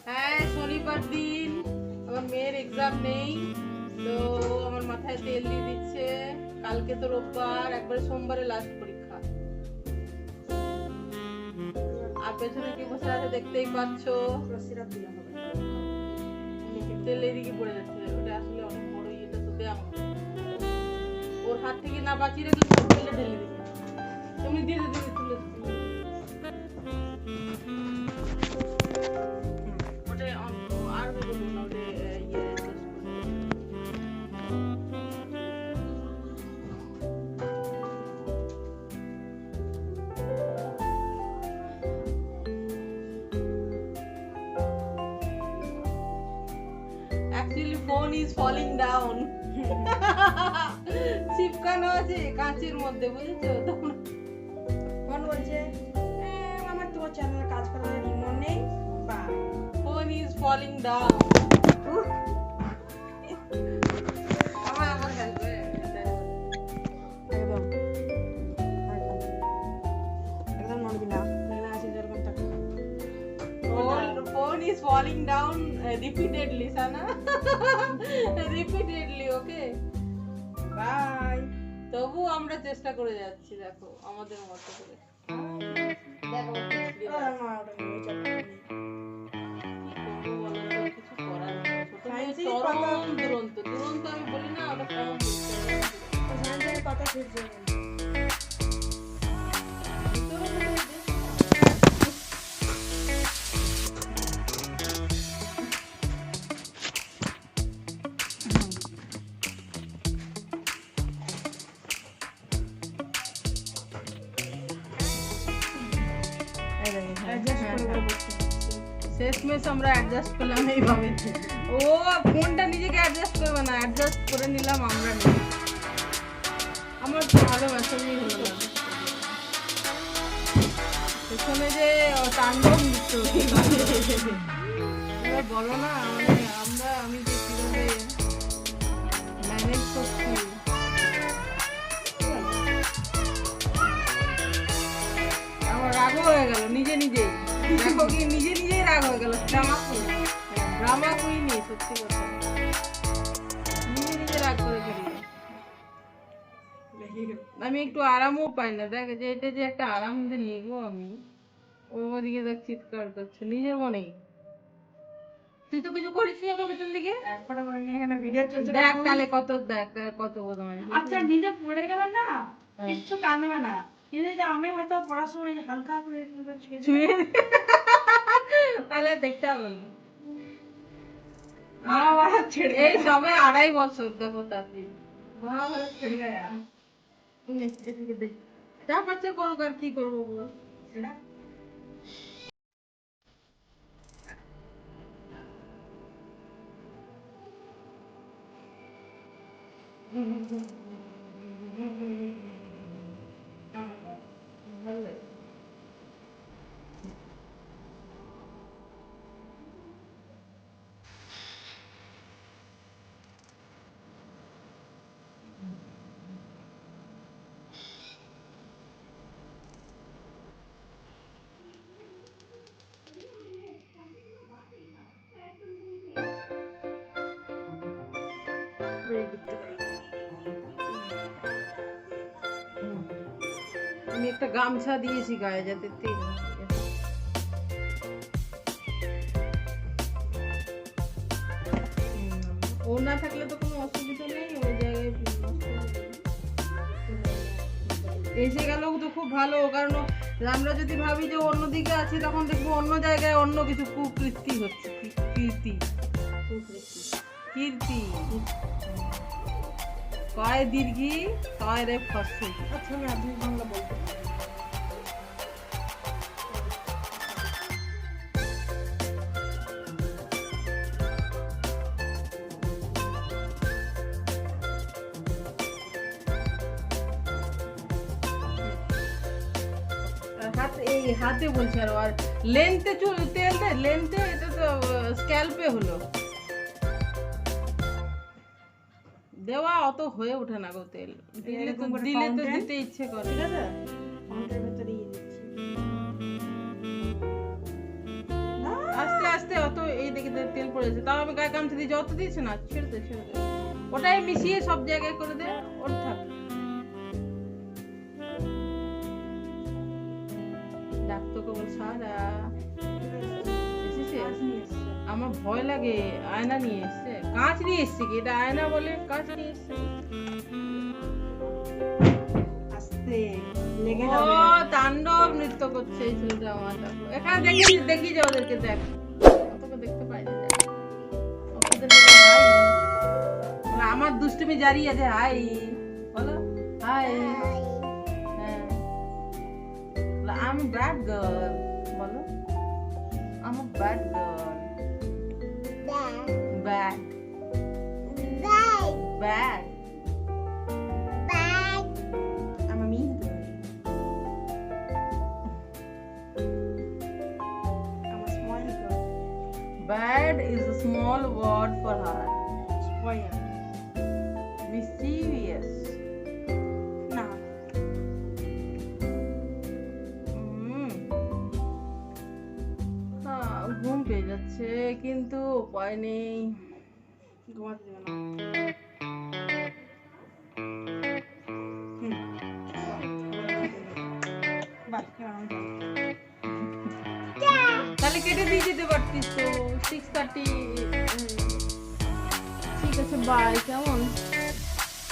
হ্যাঁ, শনিবার দিন আমার মেয়ের এক্সাম নেই, তো আমার মাথায় তেল দিয়ে দিচ্ছে। কালকে তো রোববার, একবারে সোমবারে লাস্ট পরীক্ষা। আর পেছনে কি বসে আছে দেখতেই পাচ্ছো, তেল এদিকে পড়ে যাচ্ছে। ওটা আসলে অনেক বড়, এটা তো দেয়া আমাকে। ওর হাত থেকে না বাঁচিয়ে রাখলে তেলে ঢেলে দিবে। তুমি ধীরে ধীরে তুলে actually phone is falling down. চিপকানো আছে কাঁচের মধ্যে, বুঝেছো? তখন ফোন বলছে আমার তোমার চ্যানেলে কাজ করার রিমোট নেই, বা phone is falling down. আমার হেল্প একদম একদম নড়বি না, মেলা আছে যেরকম থাকে। phone is falling down repeatedly, Sana. Repeatedly, okay? Bye. তবু আমরা চেষ্টা করে যাচ্ছি, দেখো আমাদের মতো করে। দেখো কি করবো বলো তো, কিছু করার নেই। ছোট মেয়ে চরম দুরন্ত, দুরন্ত আমি বলি না, ওটা কম সায়েন্সের কথা শুনছে। শেষমেশ আমরা অ্যাডজাস্ট করলাম এইভাবে। ও ফোনটা নিজেকে অ্যাডজাস্ট করবে না, অ্যাডজাস্ট করে নিলাম আমরা নিজে। আমার তো ভালো মেসেজই হলো না। পেছনে যে তাণ্ডব নৃত্য, এবার বলো না, মানে আমি যে কিভাবে ম্যানেজ করছি। আমার রাগও হয়ে গেল নিজে নিজেই। দেখো কি নিজে নিজেই রাগ হয়ে গেল। ড্রামা কুইনি, সত্যি কথা, নিজে নিজে রাগ করে ফেলি। আমি একটু আরামও পাই না। দেখ যে এটা যে একটা আরাম নিয়ে গো আমি, ওদিকে দেখ চিৎকার করছে নিজের মনেই। তুই তো কিছু করিস নি আমার পেছন দিকে। একবারে করে নিয়ে এখানে ভিডিও চলছে। দেখ তাহলে কত, দেখ কত বদমাইশ। আচ্ছা নিজে পড়ে গেল না, কিচ্ছু কাঁদবে না। কিন্তু যে আমি হয়তো পড়াশোনায় হালকা করে ছুঁয়ে তাহলে দেখতে হবে না। এই সবে 2.5 বছর, দেখো তাতে যা পাচ্ছে করুক, আর কি করবো বল। আমি একটা গামছা দিয়েছি গায়ে, যাতে তেল না লাগে। ও না থাকলে তো কোনো অসুবিধা নেই, ওই জায়গায় এসে গেল তো খুব ভালো। কারণ আমরা যদি ভাবি যে অন্যদিকে আছি, তখন দেখবো অন্য জায়গায় অন্য কিছু কুকীর্তি হচ্ছে। কীর্তি কীর্তি কয় দীর্ঘি কয় রে ফসল। আচ্ছা আমি আধুনিক বাংলা বলতে হাতে বলছে। আর লেন্থে তেল দেয়, লেন্থে এটা তো স্ক্যাল্পে হলো দেওয়া, অত হয়ে ওঠে না গো তেল। দিলে তো দিতে ইচ্ছে করে। ঠিক আছে, ফাউন্টের ভেতরে দিয়ে দিচ্ছি। আস্তে আস্তে, অত দে তেল পড়েছে, তাও আমি গায়ে গামছা দিয়ে যত দিয়েছে না, ছেড়ে দে ছেড়ে দে, ওটাই মিশিয়ে সব জায়গায় করে দে, ওর থাক। ডাক্তারকে বল সারা এসেছে, আমার ভয় লাগে, আয়না নিয়ে এসছে, কাঁচ নিয়ে এসছে কি, এটা আয়না বলে কাঁচ নিয়ে এসছে। আস্তে লেগে ও যাবে। তাণ্ডব নৃত্য করছে এই ছেলেটা আমার, দেখো এখানে দেখি দেখি যে ওদেরকে দেখ, তোকে দেখতে পাই না, দেখ। ওদের বলে হাই, বলে আমার দুষ্টুমি জারি আছে, হাই বলো হাই। হ্যাঁ বলে আমি ব্যাড গার্ল, বলো আমি bad girl, bad bad, I'm a mean girl. I'm a small girl. bad is a small word for her, Spoiled. mischievous, না ঘুম পেয়ে যাচ্ছে কিন্তু উপায় নেই। ঘুমাতে দেবে না। বাহ, কেমন তাহলে কেটে দিয়ে যেতে পারতিস তো, 6:30। ঠিক আছে বাই, কেমন?